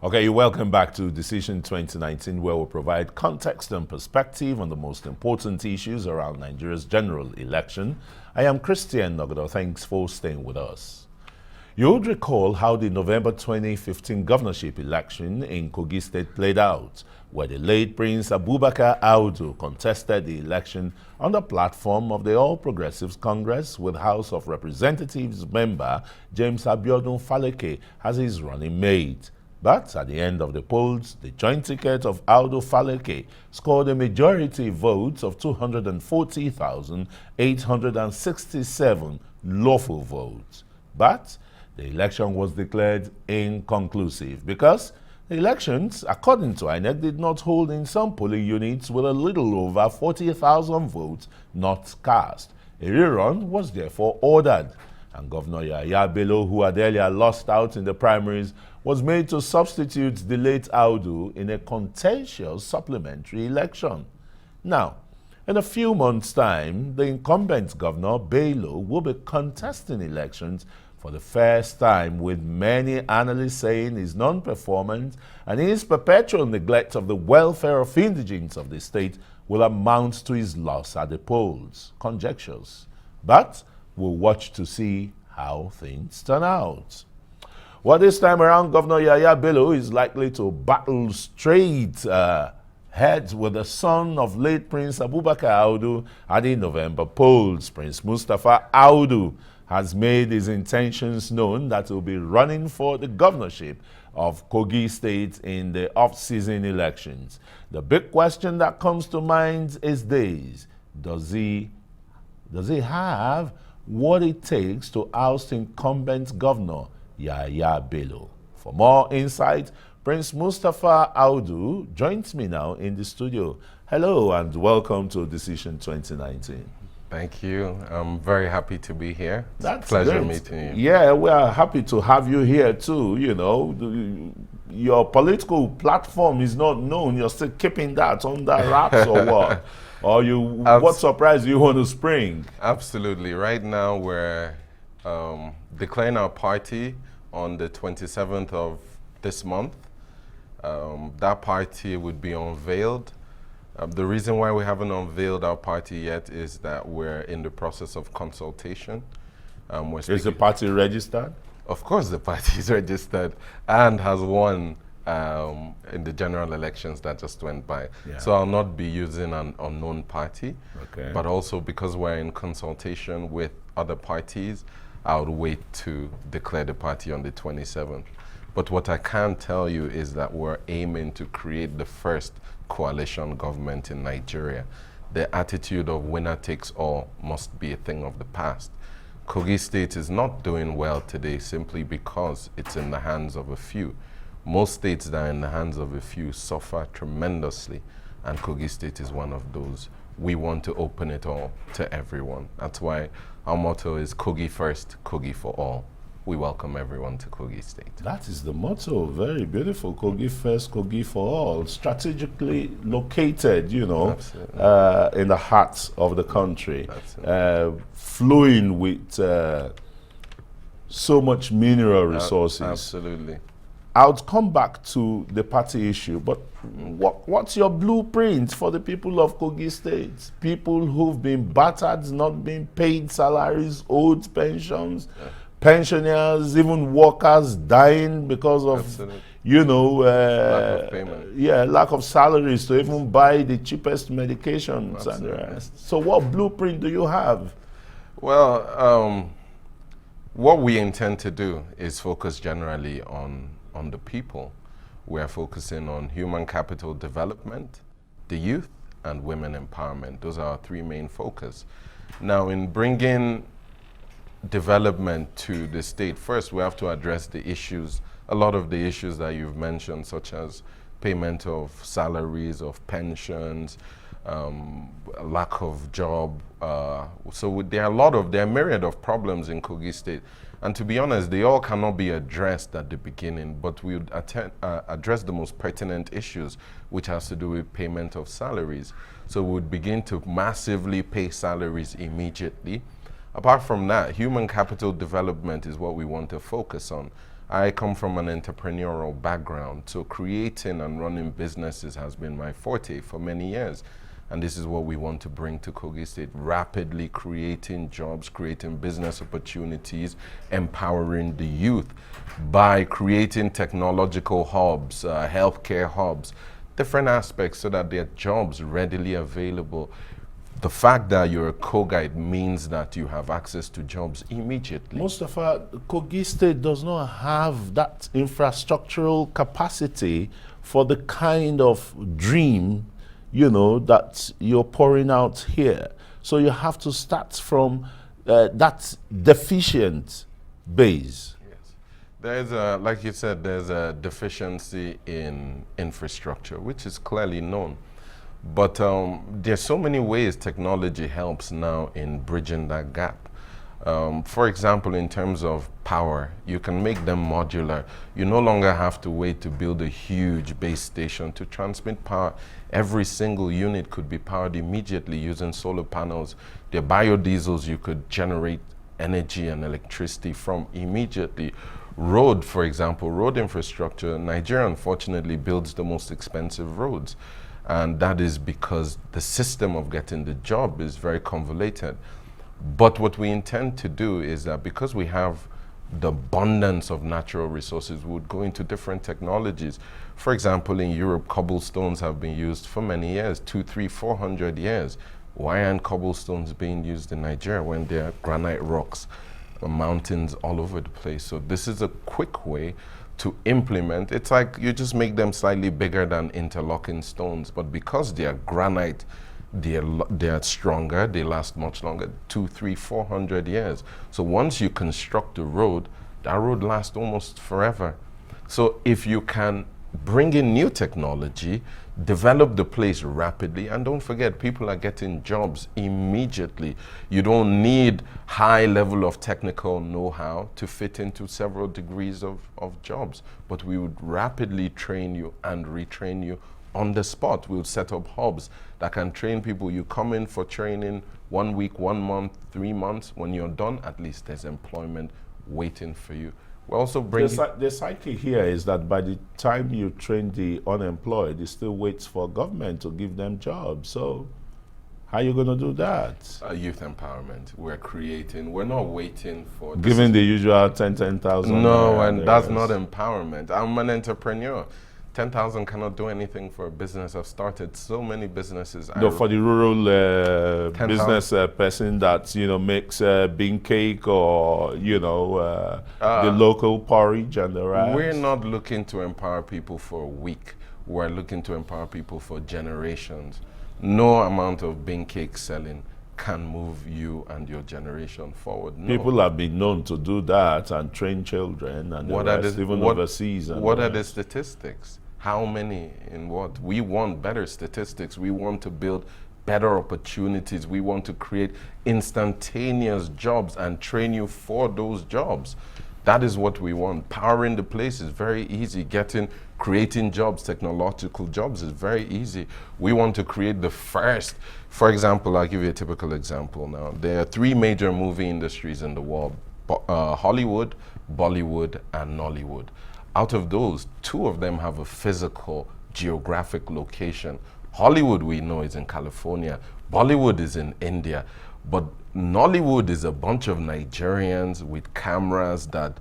Okay, welcome back to Decision 2019, where we provide context and perspective on the most important issues around Nigeria's general election. I am Christian Nogodo. Thanks for staying with us. You would recall how the November 2015 governorship election in Kogi State played out, where the late Prince Abubakar Audu contested the election on the platform of the All Progressives Congress with House of Representatives member James Abiodun Faleke as his running mate. But at the end of the polls, the joint ticket of Audu Faleke scored a majority votes of 240,867 lawful votes. But the election was declared inconclusive because the elections, according to INEC, did not hold in some polling units with a little over 40,000 votes not cast. A rerun was therefore ordered, and Governor Yahaya Bello, who had earlier lost out in the primaries, was made to substitute the late Audu in a contentious supplementary election. Now, in a few months' time, the incumbent Governor Bello will be contesting elections for the first time, with many analysts saying his non-performance and his perpetual neglect of the welfare of indigents of the state will amount to his loss at the polls. Conjectures. But we'll watch to see how things turn out. Well, this time around, Governor Yahaya Bello is likely to battle straight heads with the son of late Prince Abubakar Audu at the November polls. Prince Mustapha Audu has made his intentions known that he will be running for the governorship of Kogi State in the off-season elections. The big question that comes to mind is this: does he have what it takes to oust incumbent Governor Yahaya Bello? For more insight, Prince Mustapha Audu joins me now in the studio. Hello and welcome to Decision 2019. Thank you. I'm very happy to be here. It's That's a pleasure great. meeting you. Yeah, we are happy to have you here too. You know, your political platform is not known. You're still keeping that under wraps or what? Or what surprise you want to spring? Absolutely. Right now we're declaring our party on the 27th of this month. That party would be unveiled. The reason why we haven't unveiled our party yet is that we're in the process of consultation. Is the party registered? Of course the party is registered and has won in the general elections that just went by. Yeah. So I'll not be using an unknown party. Okay. But also because we're in consultation with other parties, I would wait to declare the party on the 27th. But what I can tell you is that we're aiming to create the first coalition government in Nigeria. The attitude of winner takes all must be a thing of the past. Kogi State is not doing well today simply because it's in the hands of a few. Most states that are in the hands of a few suffer tremendously, and Kogi State is one of those. We want to open it all to everyone. That's why our motto is Kogi First, Kogi for all. We welcome everyone to Kogi State. That is the motto. Very beautiful. Kogi First, Kogi for all. Strategically located, you know, in the heart of the country. Flowing with so much mineral resources. Absolutely. I'll come back to the party issue, but what's your blueprint for the people of Kogi State? People who've been battered, not being paid salaries, owed pensions, pensioners, even workers dying because of, you know, lack of payment. Yeah, lack of salaries to even buy the cheapest medications and the rest. So what blueprint do you have? Well, what we intend to do is focus generally on the people. We are focusing on human capital development, the youth, and women empowerment. Those are our three main focus. Now, in bringing development to the state, first we have to address the issues, a lot of the issues that you've mentioned, such as payment of salaries, of pensions, lack of job. So there are a myriad of problems in Kogi State. And to be honest, they all cannot be addressed at the beginning, but we would address the most pertinent issues, which has to do with payment of salaries. So we would begin to massively pay salaries immediately. Apart from that, human capital development is what we want to focus on. I come from an entrepreneurial background, so creating and running businesses has been my forte for many years. And this is what we want to bring to Kogi State, rapidly creating jobs, creating business opportunities, empowering the youth by creating technological hubs, healthcare hubs, different aspects so that there are jobs readily available. The fact that you're a co-guide means that you have access to jobs immediately. Mustapha, Kogi State does not have that infrastructural capacity for the kind of dream, that you're pouring out here. So you have to start from that deficient base. Yes. There's like you said, there's a deficiency in infrastructure, which is clearly known. But there's so many ways technology helps now in bridging that gap. For example, in terms of power, you can make them modular. You no longer have to wait to build a huge base station to transmit power. Every single unit could be powered immediately using solar panels. The biodiesels you could generate energy and electricity from immediately. Road, for example, road infrastructure, Nigeria unfortunately builds the most expensive roads. And that is because the system of getting the job is very convoluted. But what we intend to do is that because we have the abundance of natural resources, we would go into different technologies. For example, in Europe, cobblestones have been used for many years, 200, 300, 400 years. Why aren't cobblestones being used in Nigeria when there are granite rocks, mountains all over the place? So this is a quick way to implement. It's like you just make them slightly bigger than interlocking stones, but because they are granite, they are stronger, they last much longer, 200, 300, 400 years. So once you construct a road, that road lasts almost forever. So if you can bring in new technology, develop the place rapidly, and don't forget, people are getting jobs immediately. You don't need high level of technical know-how to fit into several degrees of jobs, but we would rapidly train you and retrain you on the spot. We'll set up hubs that can train people. You come in for training 1 week, 1 month, 3 months. When you're done, at least there's employment waiting for you. We also bring the psyche here is that by the time you train the unemployed, it still waits for government to give them jobs. So how are you going to do that? Youth empowerment. We're not waiting for giving the usual 10,000. No, and that's not empowerment. I'm an entrepreneur. 10,000 cannot do anything for a business. I've started so many businesses. No, for the rural business person that makes bean cake or the local porridge and the rest. We're not looking to empower people for a week. We're looking to empower people for generations. No amount of bean cake selling can move you and your generation forward. No. People have been known to do that and train children and even overseas. What are the statistics? How many in what? We want better statistics. We want to build better opportunities. We want to create instantaneous jobs and train you for those jobs. That is what we want. Powering the place is very easy. Creating jobs, technological jobs is very easy. We want to create the first. For example, I'll give you a typical example now. There are 3 major movie industries in the world, Hollywood, Bollywood, and Nollywood. Out of those, 2 of them have a physical, geographic location. Hollywood, we know, is in California. Bollywood is in India. But Nollywood is a bunch of Nigerians with cameras that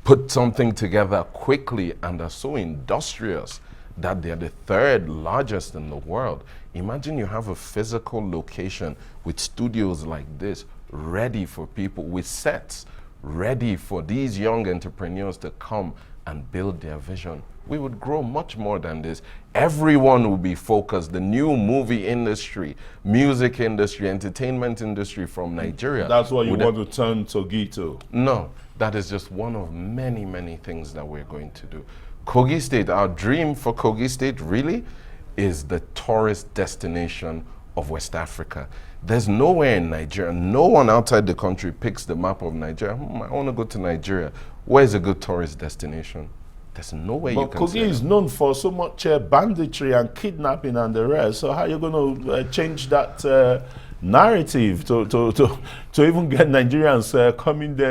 put something together quickly and are so industrious that they're the 3rd largest in the world. Imagine you have a physical location with studios like this ready for people, with sets ready for these young entrepreneurs to come and build their vision. We would grow much more than this. Everyone will be focused. The new movie industry, music industry, entertainment industry from Nigeria. That's what you want to turn Kogi to? No, that is just one of many, many things that we're going to do. Kogi State, our dream for Kogi State really is the tourist destination of West Africa. There's nowhere in Nigeria, no one outside the country picks the map of Nigeria. I want to go to Nigeria. Where's a good tourist destination? There's no way you can. But Kogi is known for so much banditry and kidnapping and the rest. So how are you going to change that narrative to to even get Nigerians coming there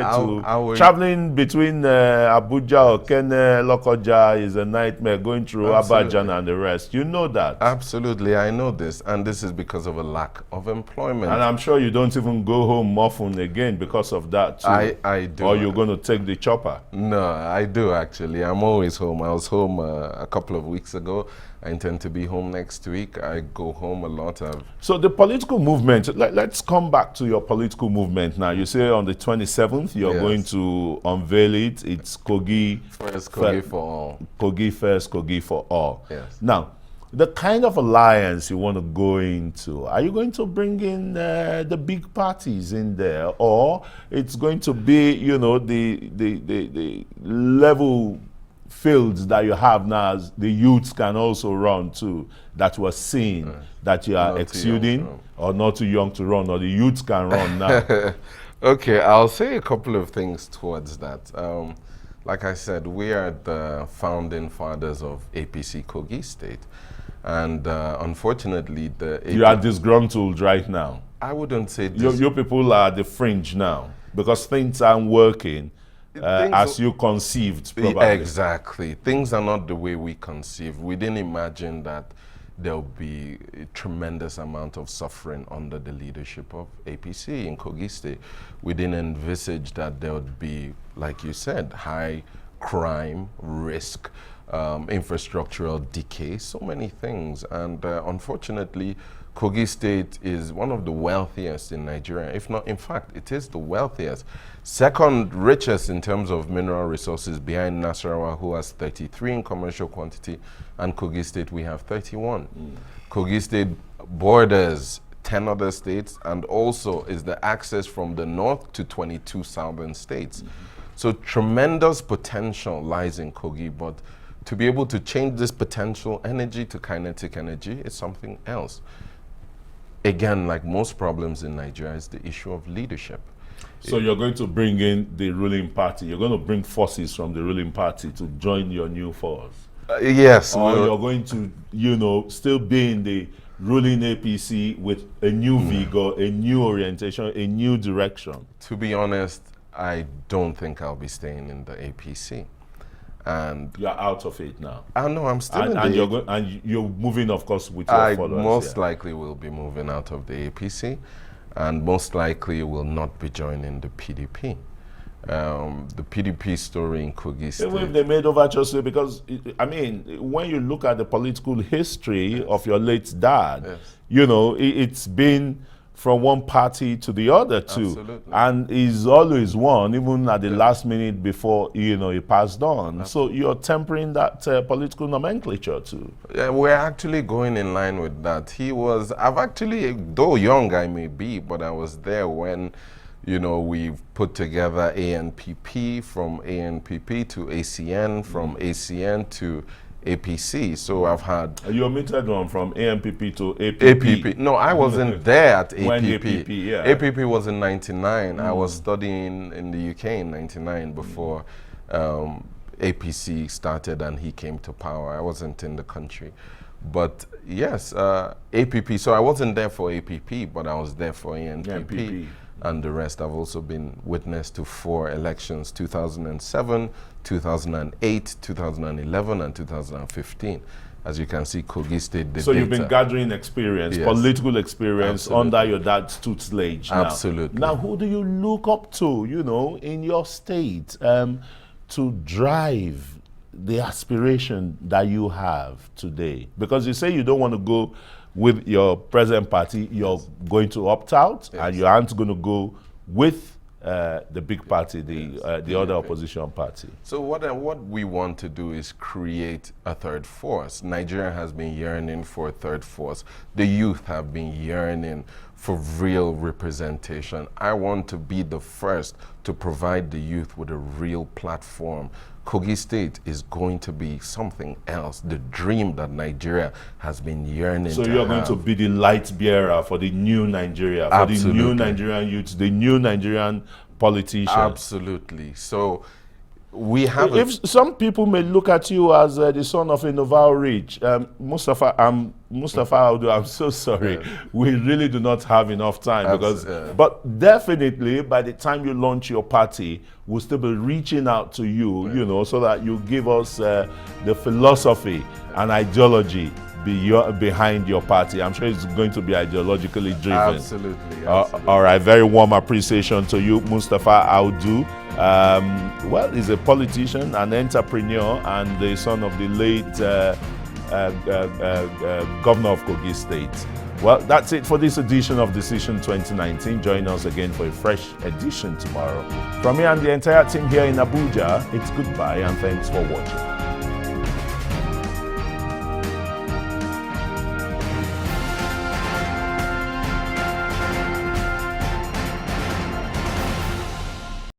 traveling between Abuja or Kene, Lokoja is a nightmare, going through Abajan and the rest. You know that. Absolutely, I know this. And this is because of a lack of employment. And I'm sure you don't even go home often again because of that too. I do. Or you're going to take the chopper. No, I do actually. I'm always home. I was home a couple of weeks ago. I intend to be home next week. I go home a lot. So the political movement, let's come back to your political movement now. You say on the 27th you're going to unveil it. It's Kogi First, Kogi for all. Kogi First, Kogi for all. Yes. Now, the kind of alliance you want to go into, are you going to bring in the big parties in there, or it's going to be, you know, the level fields that you have now, as the youths can also run too, that we're seeing that you are exuding, or not too young to run, or the youths can run now? Okay, I'll say a couple of things towards that. Like I said, we are the founding fathers of APC Kogi State. And unfortunately, you are disgruntled right now. I wouldn't say your people are at the fringe now because things aren't working as you conceived, probably. Exactly. Things are not the way we conceived. We didn't imagine that there'll be a tremendous amount of suffering under the leadership of APC in Kogi State. We didn't envisage that there would be, like you said, high crime, risk, infrastructural decay, so many things. And unfortunately, Kogi State is one of the wealthiest in Nigeria, if not, in fact, it is the wealthiest. Second richest in terms of mineral resources behind Nasarawa, who has 33 in commercial quantity, and Kogi State, we have 31. Kogi State borders 10 other states and also is the access from the north to 22 southern states. So tremendous potential lies in Kogi, but to be able to change this potential energy to kinetic energy is something else. Again, like most problems in Nigeria, is the issue of leadership. So you're going to bring in the ruling party. You're going to bring forces from the ruling party to join your new force. Yes. Or you're going to, you know, still be in the ruling APC with a new vigor, a new orientation, a new direction. To be honest, I don't think I'll be staying in the APC. And you're out of it now. No, I'm still in and you're moving, of course, with your followers. I most likely will be moving out of the APC, and most likely will not be joining the PDP. The PDP story in Kogi State. Even if they made overtures, because I mean, when you look at the political history of your late dad, you know, it's been from one party to the other too. Absolutely. And he's always won, even at the last minute before, you know, he passed on. Absolutely. So you're tempering that political nomenclature too. Yeah, we're actually going in line with that. I've actually, though young I may be, but I was there when, you know, we've put together ANPP, from ANPP to ACN, from ACN to APC. So I've had... You omitted one from ANPP to APP. APP. No, I wasn't there at APP. When APP, yeah. APP was in 99. I was studying in the UK in 99 before APC started and he came to power. I wasn't in the country. But yes, APP. So I wasn't there for APP, but I was there for ANPP. And the rest. I've also been witness to 4 elections, 2007, 2008, 2011, and 2015. As you can see, Kogi State did. So you've been gathering experience, political experience, under your dad's tutelage now. Absolutely. Now, who do you look up to, you know, in your state to drive the aspiration that you have today? Because you say you don't want to go with your present party, you're going to opt out, and you aren't going to go with the big party, the other opposition party. So what we want to do is create a third force. Nigeria has been yearning for a third force. The youth have been yearning for real representation. I want to be the first to provide the youth with a real platform. Kogi State is going to be something else, the dream that Nigeria has been yearning to have. So you're going to be the light bearer for the new Nigeria, for the new Nigerian youth, the new Nigerian politicians. Absolutely. So we have. If some people may look at you as the son of a Noval Rich, Mustapha Audu, I'm so sorry. Yeah. We really do not have enough time but definitely by the time you launch your party, we'll still be reaching out to you, you know, so that you give us the philosophy and ideology behind your party. I'm sure it's going to be ideologically driven. Absolutely. All right, very warm appreciation to you, Mustapha Audu. Well, he's a politician, an entrepreneur, and the son of the late Governor of Kogi State. Well, that's it for this edition of Decision 2019. Join us again for a fresh edition tomorrow. From me and the entire team here in Abuja, it's goodbye and thanks for watching.